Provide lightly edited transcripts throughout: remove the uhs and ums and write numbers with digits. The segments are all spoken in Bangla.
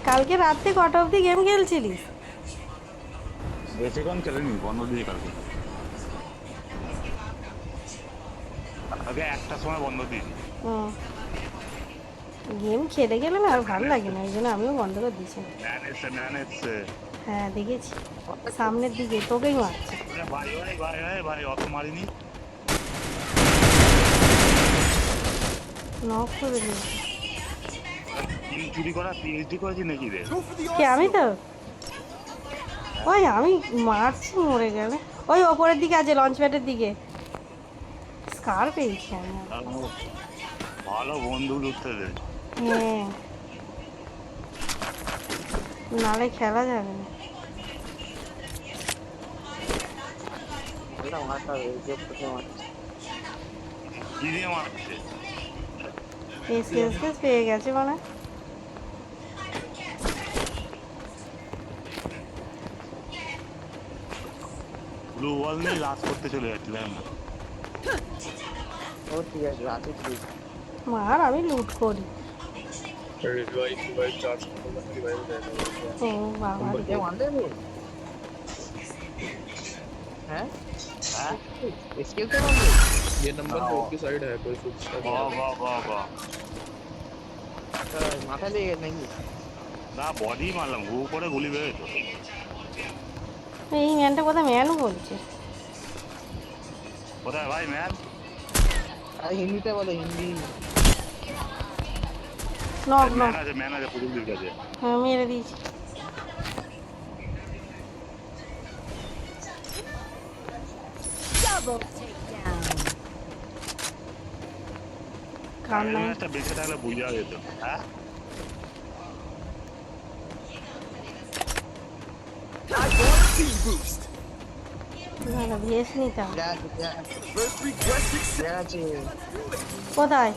কালকে রাতে কটা অবধি গেম খেলছিলিস? বেশিক্ষণ খেলেনি, বন্ধ দিয়ে কালকে। আগে একটার সময় বন্ধ দিয়েছি। হুম। গেম খেলে গেলে না আর ভালো লাগে না, ওই জন্য আমিও বন্ধ করে দিয়েছি। ম্যান এসছে। হ্যাঁ দেখেছি, সামনের দিকে তোকেই মারছে। ওরে ভাই, ওরে ভাই, ওরে ভাই, অত মারিনি। নক করে দিয়েছি। কিল চুরি করা পিএইচডি করেছি নাকি রে? কে, আমি তো হ্যাঁ? ওই আমি মারছি মরে গেলে। ওই ওপরের দিকে আছে, লঞ্চ প্যাডের দিকে স্কার পেয়েছি আমি। আর ও ভালো বন্ধু ঢুকতে দে। হ্যাঁ, নালে খেলা যাবে না। কি দিয়ে মারছে? এসকেস পেয়ে গেছে মানে। ব্লু বল নেই, রাজ করতে চলে যাচ্ছিলাম না। ও ঠিক আছে, রাতে ঠিক। মার, আমি লুট করি। रिवाइव चार्ज खत्म करके रिवाइव देगा वो क्या ও বাবা রে। কে মানতে রে? হ্যাঁ, হ্যাঁ, স্কিল কে মানতে? ये नंबर हाँ। 4 की साइड है कोई फुटस्टेप বাহ বাহ বাহ বাহ। মাথায় লেগে গেছে নাকি? না, বডি মারলাম, হু করে গুলি বেরোতো। এই ম্যানটা কোথায় ম্যানও বলছে। কোথায় ভাই ম্যান? আরে হিন্দিতে বলো, হিন্দি। Knock knock. ম্যান আছে পুলিশ কাছে। হ্যাঁ মেরে দিয়েছি। Double takedown. আগের কান্নাই। ম্যাচটা বেঁচে থাকলে বুঝা যেত। হ্যাঁ, না না, ভিএস নিতাম। আছে কোথায়?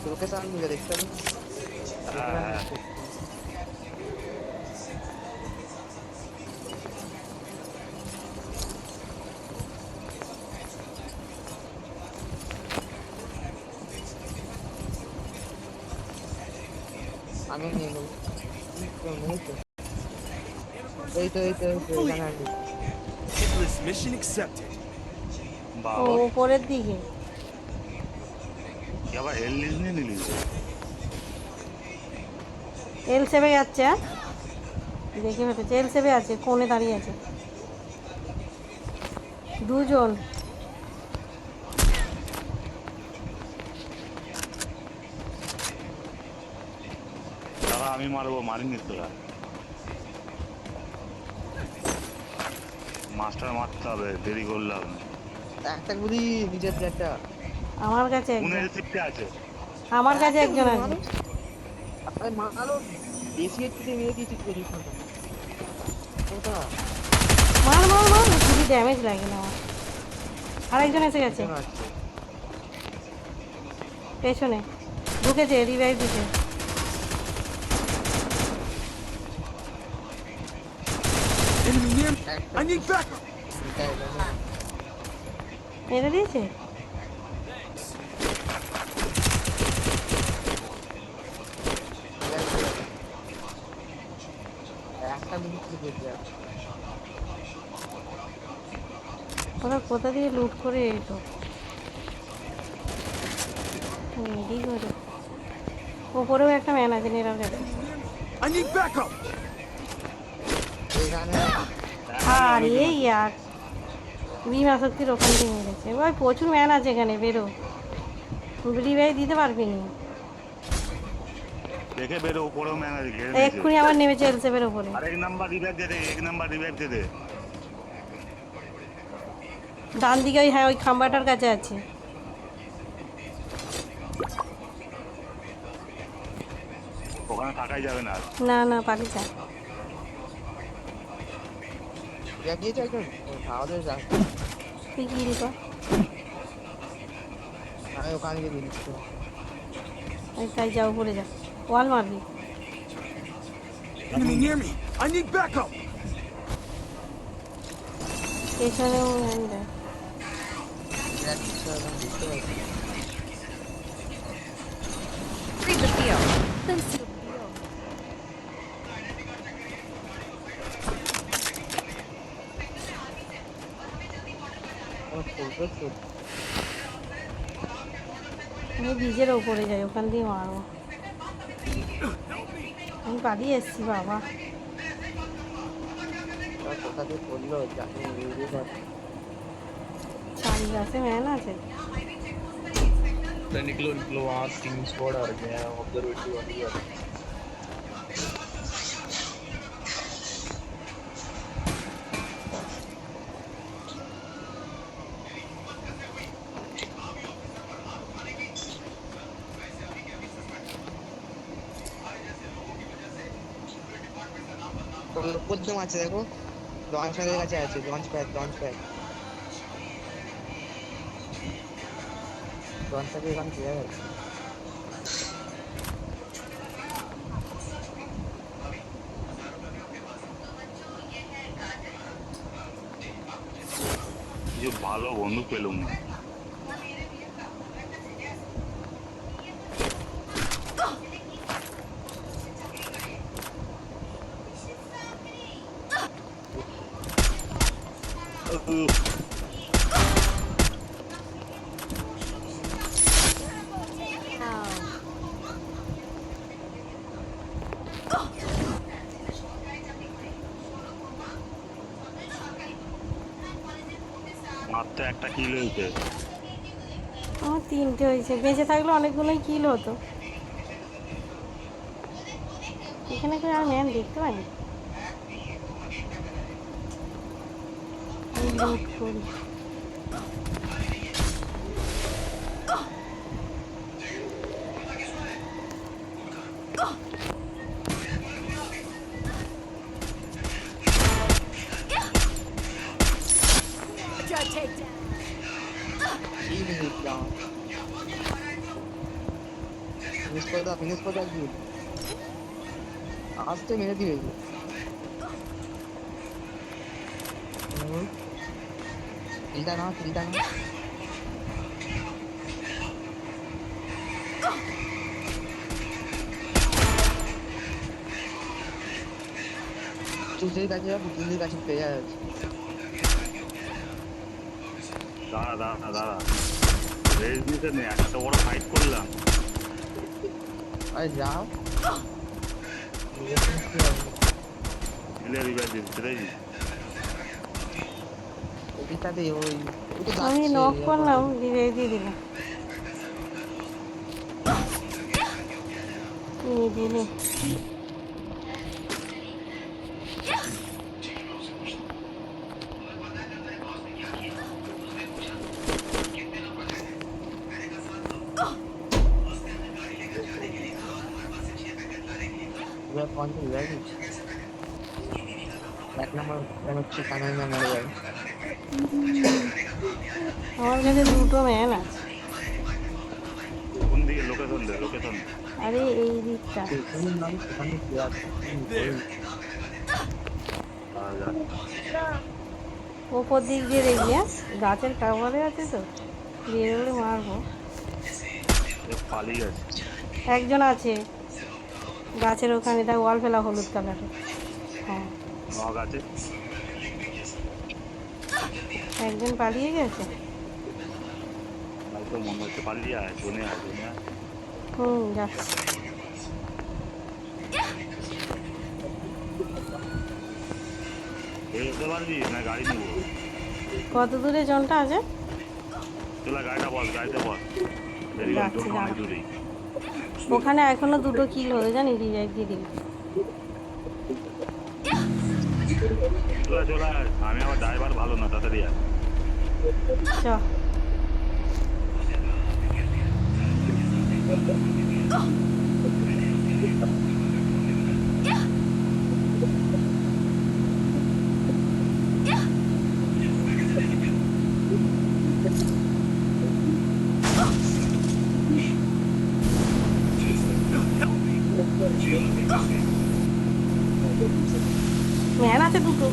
লোকেশন দিকে দেখতে হবে। হ্যাঁ, হ্যাঁ। আমি নিয়ে নেবো। নেই তো। এই তো এখানে আছে। Mission accepted. ও বাবা, ওপরের দিকে। কি আবার হেল লিজ নিয়ে নিলি? এল সেভে যাচ্ছে। হ্যাঁ দেখে ফেটেছে, এল সেভে আছে, কোণে দাঁড়িয়ে আছে দুজন। দাদা আমি মারবো, মারিনি তোরা। মাস্টার মারতে হবে, দেরি করলাম। একটা গুলি নিজের প্লেটটা। আমার কাছে কোন একজন, এলসিপি আছে? আমার কাছে একজন আছে। আরে মারো, বেশি একটু মেরে দিয়েছি তো রিফান্ডটা। ওটা মার মার মার, খুবই ড্যামেজ লাগে না আমার। আরেকজন এসে গেছে কেন আছে? পেছনে, ঢুকেছে রিভাইভ দিতে। Enemy near me. একটা I need backup. মেরে দিয়েছে। একটা মিনিট দেখতে আছে। ওরা কোথা দিয়ে লুট করে এলো মেরি করে। ওপরেও একটা ম্যান আছে নিরাম যাবে। I need backup. এখানে আরে ইয়ার, বিমা শক্তির ওখান দিয়ে মেরেছে। ওই প্রচুর ম্যান আছে এখানে, বেরো। রিভাইভ দিতে পারবি নি। দেখে বেরো, উপরেও ম্যান আছে, ঘেরে নিয়েছে। এক্ষুনি আবার নেমেছে এলসেভের ওপরে। আর এক নাম্বার রিভাইভ দে দে, এক নাম্বার রিভাইভ দে দে। ডান দিকে ওই, হ্যাঁ ওই খাম্বাটার কাছে আছে। ওখানে থাকাই যাবে না আর। না না পারি যা। গিয়েছে একজন খাওয়া দিয়ে যা। তুই কি রে কর, আমি ওখানে গিয়ে দিয়ে দিচ্ছি। তাই যা উপরে যা, ওয়াল মারবি। Enemy near me. I need backup. পেছনেও ম্যান দেয়। Read the field. Then seal the deal. প্রস্তুত। আমি ব্রিজের ওপরে যাই, ওখান দিয়ে মারবো। আমি পালিয়ে এসছি বাবা। ওরা কোথা দিয়ে পড়লো জানি বুঝতে পারছি। চারি গাছে ম্যান আছে। तो निकलो निकलो, वहाँ 3 स्क्वाड आ रखे हैं ऑब्जर्वेटरी वाली है। প্রথম আছে দেখো, লঞ্চ প্যাডের কাছে আছে, লঞ্চ প্যাড এখানে ক্লিয়ার আছে। কিছু ভালো বন্ধু পেলুম না। মাত্র একটা কিল হয়েছে। আমার 3টে হয়েছে, বেঁচে থাকলে অনেকগুলোই কিল হতো। এখানে করে আর ম্যান দেখতে পাইনি। আমি লুট করি। ফিনিশ করে দাও। আসতে মেরে দিবে। কিলটা না চুজের কাছে পেয়ে যাচ্ছে। দাঁড়া রেস দিতে নেই, একটা বড় ফাইট করলাম। আরে যাও রিভাইভ দিতে দেখি। ওইটাতে ওই আমি নক করলাম, রিভাইভ দিয়ে দিলাম। দিলে এক নম্বর হচ্ছে কানাই না মরে যাবে। আমার কাছে 2টো ম্যান আছে। কোন দিকে লোকেশন দে? আরে এই দিকটা। ওপর দিক দিয়ে দেখি, গাছের কাভারে আছে তো, বেরোলে মারবো। পালিয়ে গেছে। একজন আছে গাছের ওখানে, তার ওয়াল ফেলা হলুদ কালারের। হ্যাঁ নক আছে। একজন পালিয়ে গেছে। তো মনে হচ্ছে পালিয়ে আয়, জোনে আয়। যাচ্ছে। বেরোতে পারবি না? গাড়ি নেবো। কত দূরে জনটা আছে? চলা গাড়িতে বল। যাচ্ছি, অনেক দাঁড়া। দূরেই। ওখানে এখনো 2টো কিল হয়ে জানি, রিভাইভ দিয়ে দিবি। চলা আমি আবার ড্রাইভার ভালো না, তাড়াতাড়ি আয়। চ ম্যান আছে 2টো।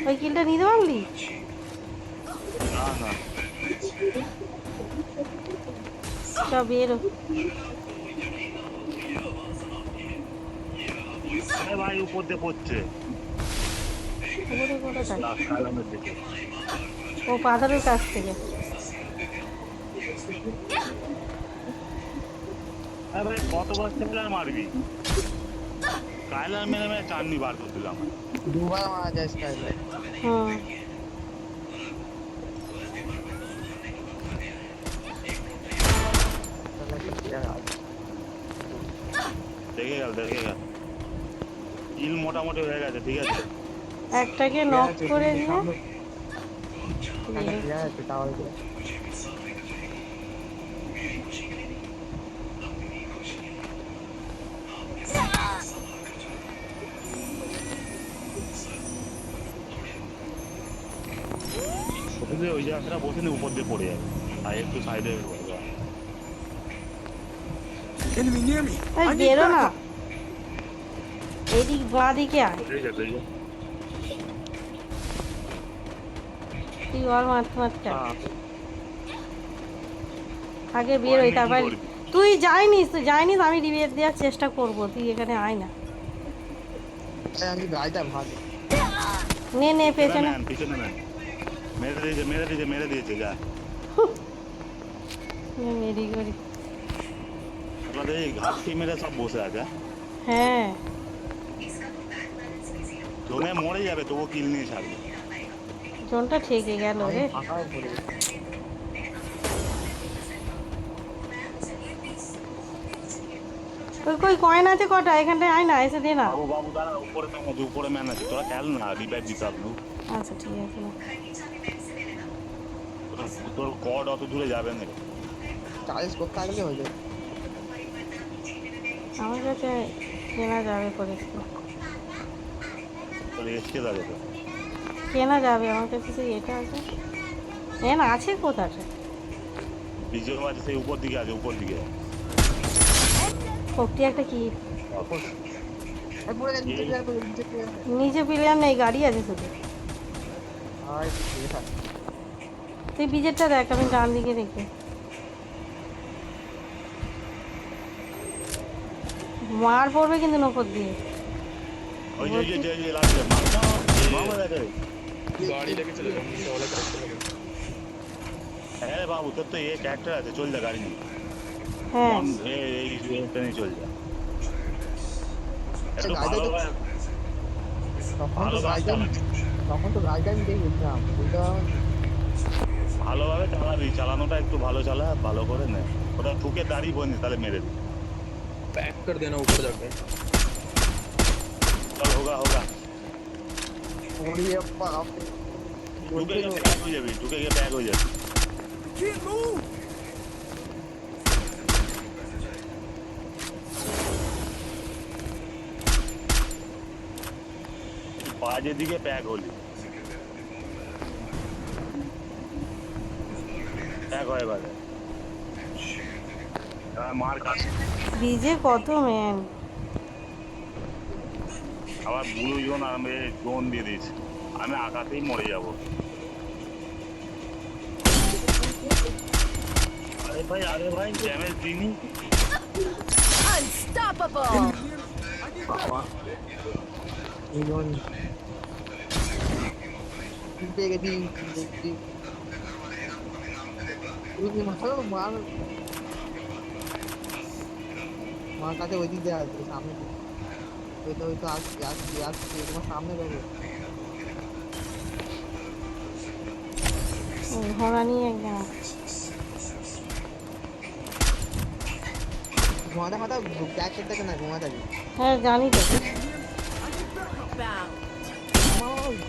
ওই কিলটা নিতে পারলি? না চ বেরো। আরে ভাই উপর দিয়ে পড়ছে উপরে কোথায়? কালামের দিকে। ও পাথরের কাছ থেকে। আরে ভাই কতবার স্কাইলার মারবি? স্কাইলার মেরে মেরে চাননি বার করে দিলাম। দুবার মারা যায় স্কাইলার। হুম। দেখে গেল কিল মোটামুটি হয়ে গেছে, ঠিক আছে। একটাকে নক করে দিয়ে ওই জায়গাটা বসে নি, উপর দিয়ে পড়ে যাবে। আর একটু সাইডে Enemy near me. এই I need বেরো না, backup. এদিক বাঁ দিকে আয়। তুই ওর মারতে মারতে আয়। আগে বেরোই তারপর। তুই যাইনিস আমি রিভিউ দেওয়ার চেষ্টা করব, তুই এখানে আয় না। আমি গাড়িটা ভালো নে পেছনে। পিছনে নেন, মেরে দিয়েছে যা। মেরি করি। আপনাদের এই ঘাটটি মেরে সব বসে আছে। হ্যাঁ জোনে মরে যাবে তবু কিল নিয়ে ছাড়বে। জোনটা ঠেকে গেল রে। ফাঁকাও পড়ে গেছে। ওই কই কয়েন আছে কটা? এখানটায় আয় না, এসে দে না। বাবু দাঁড়া, উপরে ম্যান আছে, তোরা খেল না, রিভাইভ দিতে হবে না। আচ্ছা ঠিক আছে। তোর কড অত দূরে যাবে না। চার্জ করতে থাকলে হয়ে যাবে। আমার কাছে কেনা যাবে করেছিল, তোর এসকে যাবে তো। কেনা যাবে আমার কাছে, সেই এটা আছে। আছে কোথাটা? বিজয় আছে সেই উপর দিকে আছে, উপর দিকে। কপটি একটা কি পড়ে গেছে নিচে প্লেয়ার নেই, গাড়ি আছে শুধু। আর ঠিক আছে তুই বিজেটটা দেখ, আমি ডান দিকে দেখি। মার পড়বে কিন্তু নকর দিয়ে। ওই যে লাগছে মামা দেখে। गाड़ी लेके चले जाओ, नीचे वाला तरफ चले जाओ। হ্যাঁ বাবু, তোর তো এই ট্র্যাক্টর আছে, চল যা গাড়ি নিয়ে। হ্যাঁ এই ট্রেনে চল যা। একটু গাড়িটা তো- ভালোভাবে তখন তো গাড়িটা আমি দেখে গেছিলাম বুঝতে পারলাম। ভালোভাবে চালাবি, চালানোটা একটু ভালো চালা, ভালো করে নে। ওটা ঠুকে দাঁড়িয়ে বনি, তাহলে মেরে দি। पैक कर देना ऊपर जाके। চল হোগা ওরে বাপ রে। ঢুকে গিয়ে ব্যাগ হয়ে যাবি, Can't move. বাজের দিকে প্যাক হলি, প্যাক হয়ে বাজে মার কাছে। বিজে কত ম্যান। আবার বুড়ো জন আমি জোন দিয়ে দিয়েছি, আমি আকাশেই মরে যাবো। আরে ভাই ড্যামেজ দিনি। Unstoppable! বাবা এইজন পেয়ে গেছি দেখছি তুমি মারো মার কাছে ওই দিক দিয়ে আসবে সামনে ওই তো আসছে তোমার সামনে দেবে ঘোড়া নিয়ে একদম ঘুমাতে মাথা ব্যাগ করতে না ঘুমাতে হ্যাঁ জানি তো। Bound.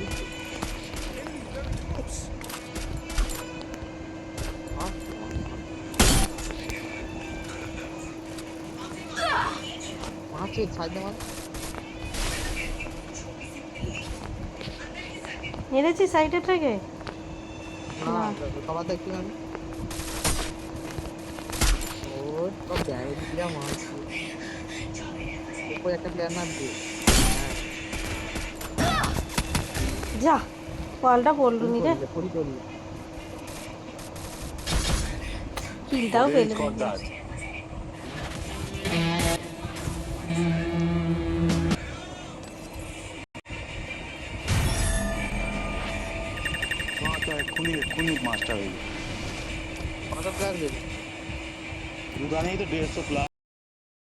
মারছে সাইডে মার মেরেছি সাইডের থেকে। না সবার দেখছি আমি ও তো ব্যাগ দিয়া মারছে উপরে একটা প্লেয়ার নামছে যা কলটা পড়লু নি রে, পড়ি চলি কিলটাও পেলে এক্ষুনি মাস্টার হয়ে যাবে কত প্লেয়ার দেবে দুধানেই তো 150 প্লাস